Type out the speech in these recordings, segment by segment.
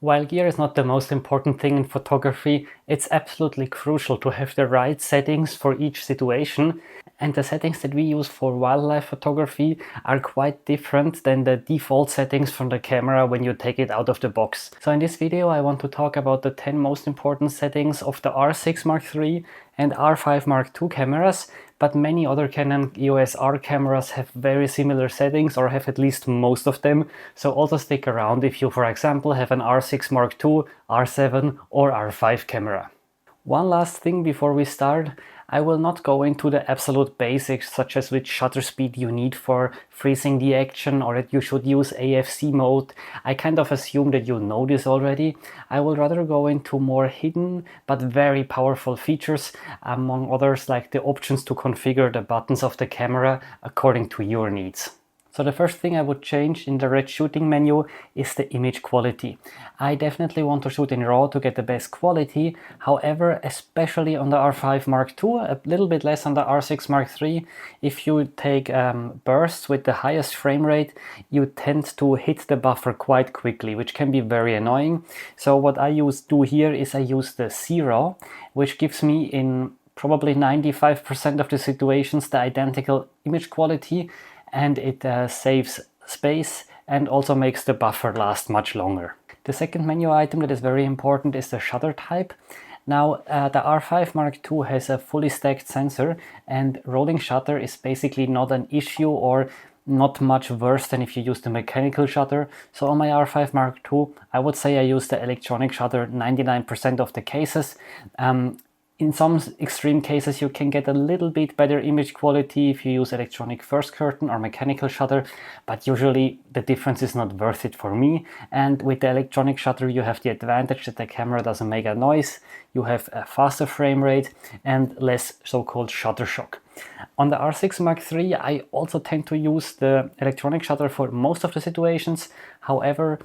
While gear is not the most important thing in photography, it's absolutely crucial to have the right settings for each situation, and the settings that we use for wildlife photography are quite different than the default settings from the camera when you take it out of the box. So in this video I want to talk about the 10 most important settings of the R6 Mark III and R5 Mark II cameras, but many other Canon EOS R cameras have very similar settings, or have at least most of them, so also stick around if you, for example, have an R6 Mark II, R7 or R5 camera. One last thing before we start. I will not go into the absolute basics, such as which shutter speed you need for freezing the action or that you should use AFC mode. I kind of assume that you know this already. I will rather go into more hidden but very powerful features, among others like the options to configure the buttons of the camera according to your needs. So the first thing I would change in the red shooting menu is the image quality. I definitely want to shoot in RAW to get the best quality. However, especially on the R5 Mark II, a little bit less on the R6 Mark III, if you take bursts with the highest frame rate, you tend to hit the buffer quite quickly, which can be very annoying. So what I do here is I use the C-RAW, which gives me in probably 95% of the situations the identical image quality, and it saves space and also makes the buffer last much longer. The second menu item that is very important is the shutter type. Now the R5 Mark II has a fully stacked sensor, and rolling shutter is basically not an issue or not much worse than if you use the mechanical shutter. So on my R5 Mark II I would say I use the electronic shutter 99% of the cases. In some extreme cases you can get a little bit better image quality if you use electronic first curtain or mechanical shutter, but usually the difference is not worth it for me. And with the electronic shutter you have the advantage that the camera doesn't make a noise, you have a faster frame rate and less so-called shutter shock. On the R6 Mark III I also tend to use the electronic shutter for most of the situations. However,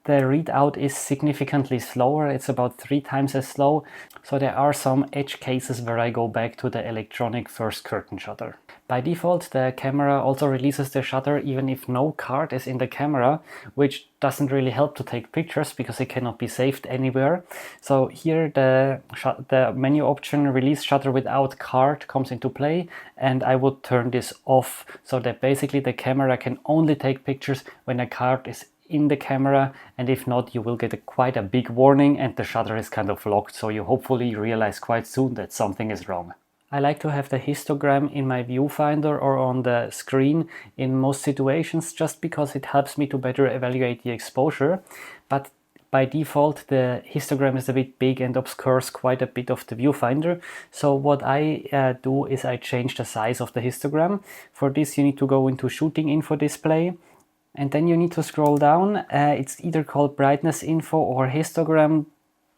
the readout is significantly slower, it's about 3 times as slow, so there are some edge cases where I go back to the electronic first curtain shutter. By default the camera also releases the shutter even if no card is in the camera, which doesn't really help to take pictures because it cannot be saved anywhere. So here the menu option release shutter without card comes into play, and I would turn this off so that basically the camera can only take pictures when a card is in the camera, and if not you will get quite a big warning and the shutter is kind of locked, so you hopefully realize quite soon that something is wrong. I like to have the histogram in my viewfinder or on the screen in most situations just because it helps me to better evaluate the exposure, but by default the histogram is a bit big and obscures quite a bit of the viewfinder. So what I do is I change the size of the histogram. For this you need to go into shooting info display, and then you need to scroll down. It's either called brightness info or histogram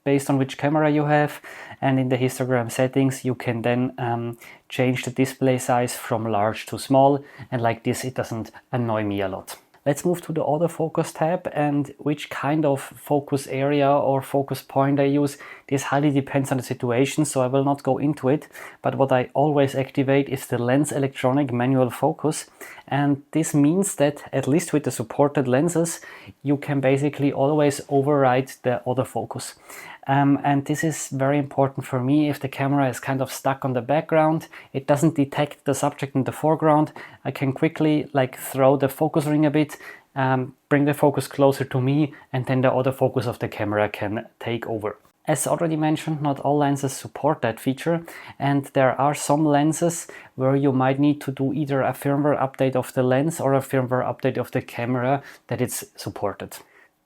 based on which camera you have, and in the histogram settings you can then change the display size from large to small, and like this it doesn't annoy me a lot. Let's move to the autofocus tab, and which kind of focus area or focus point I use. This highly depends on the situation, so I will not go into it, but what I always activate is the lens electronic manual focus, and this means that at least with the supported lenses you can basically always override the autofocus. And this is very important for me if the camera is kind of stuck on the background, it doesn't detect the subject in the foreground. I can quickly throw the focus ring a bit, bring the focus closer to me, and then the autofocus of the camera can take over. As already mentioned, not all lenses support that feature, and there are some lenses where you might need to do either a firmware update of the lens or a firmware update of the camera that it's supported.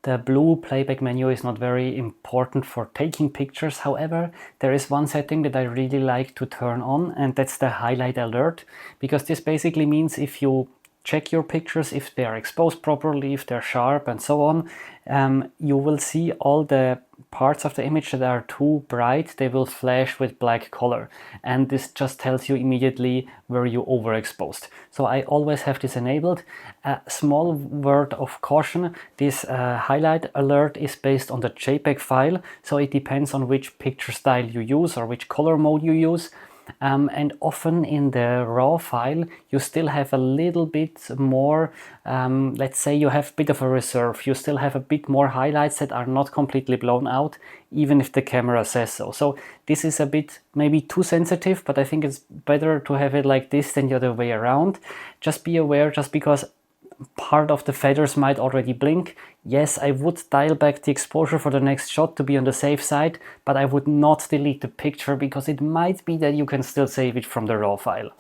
The blue playback menu is not very important for taking pictures. However, there is one setting that I really like to turn on, and that's the highlight alert, because this basically means if you check your pictures, if they are exposed properly, if they're sharp and so on, you will see all the parts of the image that are too bright, they will flash with black color, and this just tells you immediately where you overexposed. So I always have this enabled. A small word of caution, this highlight alert is based on the JPEG file, so it depends on which picture style you use or which color mode you use. and often in the raw file you still have a little bit more, let's say you have a bit of a reserve, you still have a bit more highlights that are not completely blown out, even if the camera says so. So this is a bit maybe too sensitive, but I think it's better to have it like this than the other way around. Just be aware, just because part of the feathers might already blink. Yes, I would dial back the exposure for the next shot to be on the safe side, but I would not delete the picture because it might be that you can still save it from the raw file.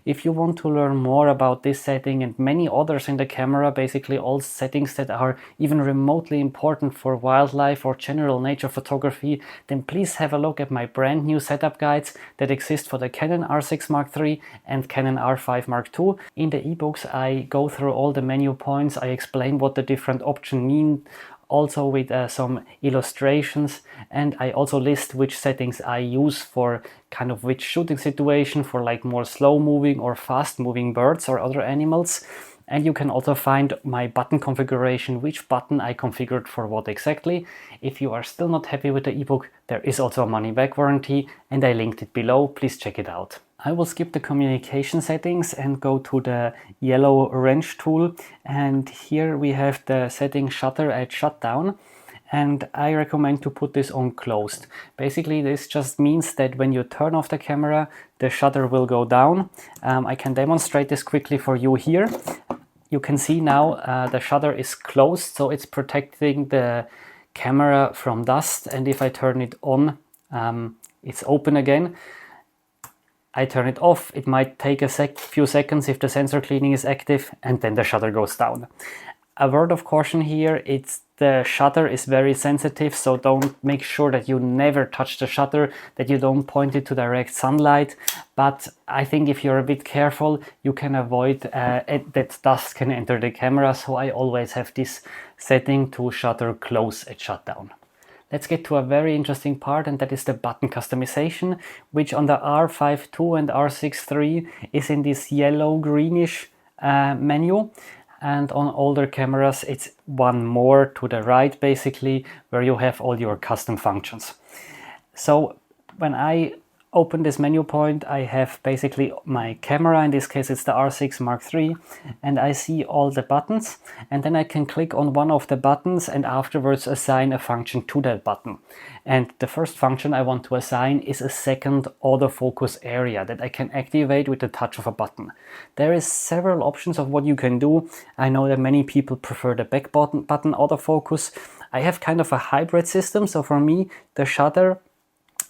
If you want to learn more about this setting and many others in the camera, basically all settings that are even remotely important for wildlife or general nature photography, then please have a look at my brand new setup guides that exist for the Canon R6 Mark III and Canon R5 Mark II. In the ebooks I go through all the menu points, I explain what the different options mean, also with some illustrations, and I also list which settings I use for kind of which shooting situation, for like more slow moving or fast moving birds or other animals. And you can also find my button configuration, which button I configured for what exactly. If you are still not happy with the ebook, there is also a money back warranty and I linked it below, please check it out. I will skip the communication settings and go to the yellow wrench tool, and here we have the setting shutter at shutdown, and I recommend to put this on closed. Basically this just means that when you turn off the camera, the shutter will go down. I can demonstrate this quickly for you here. You can see now the shutter is closed, so it's protecting the camera from dust, and if I turn it on, it's open again. I turn it off, it might take a few seconds if the sensor cleaning is active, and then the shutter goes down. A word of caution here, the shutter is very sensitive, so make sure that you never touch the shutter, that you don't point it to direct sunlight, but I think if you're a bit careful, you can avoid that dust can enter the camera, so I always have this setting to shutter close at shutdown. Let's get to a very interesting part, and that is the button customization, which on the R5 II and R6 III is in this yellow greenish menu, and on older cameras it's one more to the right basically, where you have all your custom functions. So when I open this menu point, I have basically my camera, in this case it's the R6 Mark III, and I see all the buttons, and then I can click on one of the buttons and afterwards assign a function to that button. And the first function I want to assign is a second autofocus area that I can activate with the touch of a button. There is several options of what you can do. I know that many people prefer the back button autofocus. I have kind of a hybrid system, so for me the shutter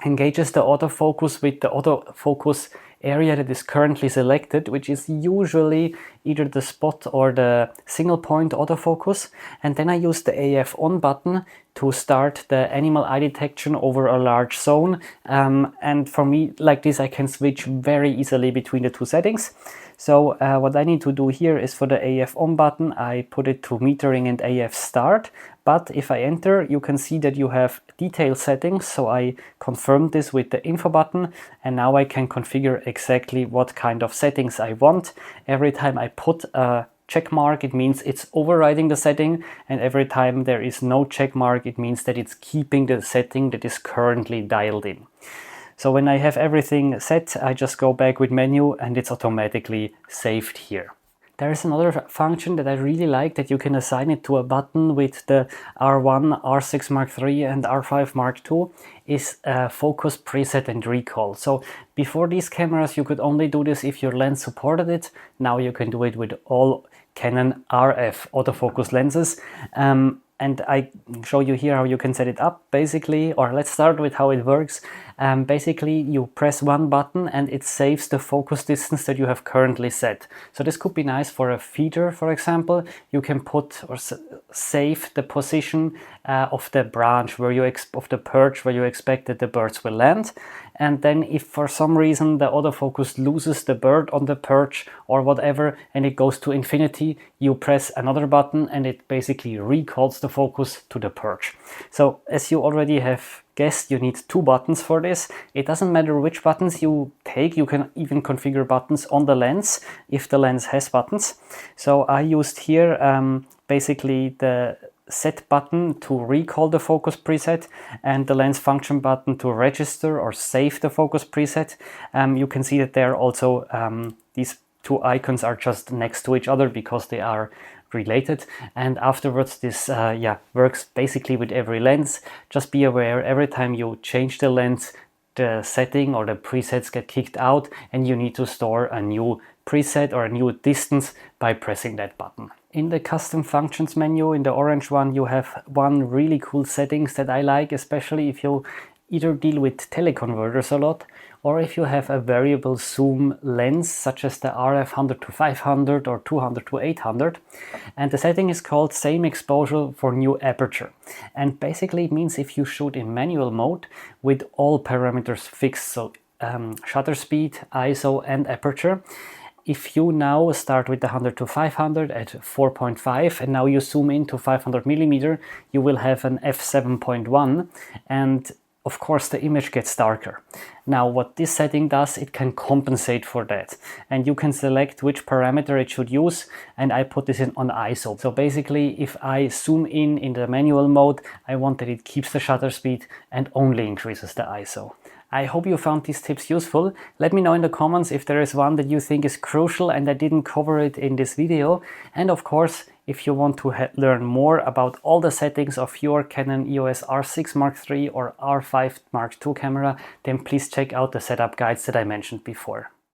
engages the autofocus with the autofocus area that is currently selected, which is usually either the spot or the single point autofocus, and then I use the AF on button to start the animal eye detection over a large zone, and for me like this I can switch very easily between the two settings. So what I need to do here is for the AF on button I put it to metering and AF start, but if I enter you can see that you have detail settings, so I confirmed this with the info button, and now I can configure exactly what kind of settings I want. Every time I put a check mark it means it's overriding the setting, and every time there is no check mark it means that it's keeping the setting that is currently dialed in. So when I have everything set, I just go back with menu and it's automatically saved here. There is another function that I really like, that you can assign it to a button with the R1, R6 Mark III and R5 Mark II, is focus preset and recall. So before these cameras you could only do this if your lens supported it. Now you can do it with all Canon RF autofocus lenses. And I show you here how you can set it up basically, or let's start with how it works. Basically you press one button and it saves the focus distance that you have currently set. So this could be nice for a feeder, for example. You can put or save the position of the branch where you of the perch where you expect that the birds will land. And then if for some reason the autofocus loses the bird on the perch or whatever and it goes to infinity, you press another button and it basically recalls the focus to the perch. So as you already have guessed, you need two buttons for this. It doesn't matter which buttons you take, you can even configure buttons on the lens if the lens has buttons. So I used here basically the set button to recall the focus preset and the lens function button to register or save the focus preset. You can see that there also these two icons are just next to each other because they are related, and afterwards this works basically with every lens. Just be aware, every time you change the lens, the setting or the presets get kicked out and you need to store a new preset or a new distance by pressing that button. In the custom functions menu, in the orange one, you have one really cool settings that I like, especially if you either deal with teleconverters a lot or if you have a variable zoom lens such as the RF 100 to 500 or 200 to 800, and the setting is called same exposure for new aperture, and basically it means if you shoot in manual mode with all parameters fixed, so shutter speed, ISO and aperture. If you now start with the 100 to 500 at 4.5 and now you zoom in to 500 millimeter, you will have an f7.1, and of course the image gets darker. Now what this setting does, it can compensate for that, and you can select which parameter it should use, and I put this in on ISO. So basically if I zoom in the manual mode, I want that it keeps the shutter speed and only increases the ISO. I hope you found these tips useful. Let me know in the comments if there is one that you think is crucial and I didn't cover it in this video. And of course, if you want to learn more about all the settings of your Canon EOS R6 Mark III or R5 Mark II camera, then please check out the setup guides that I mentioned before.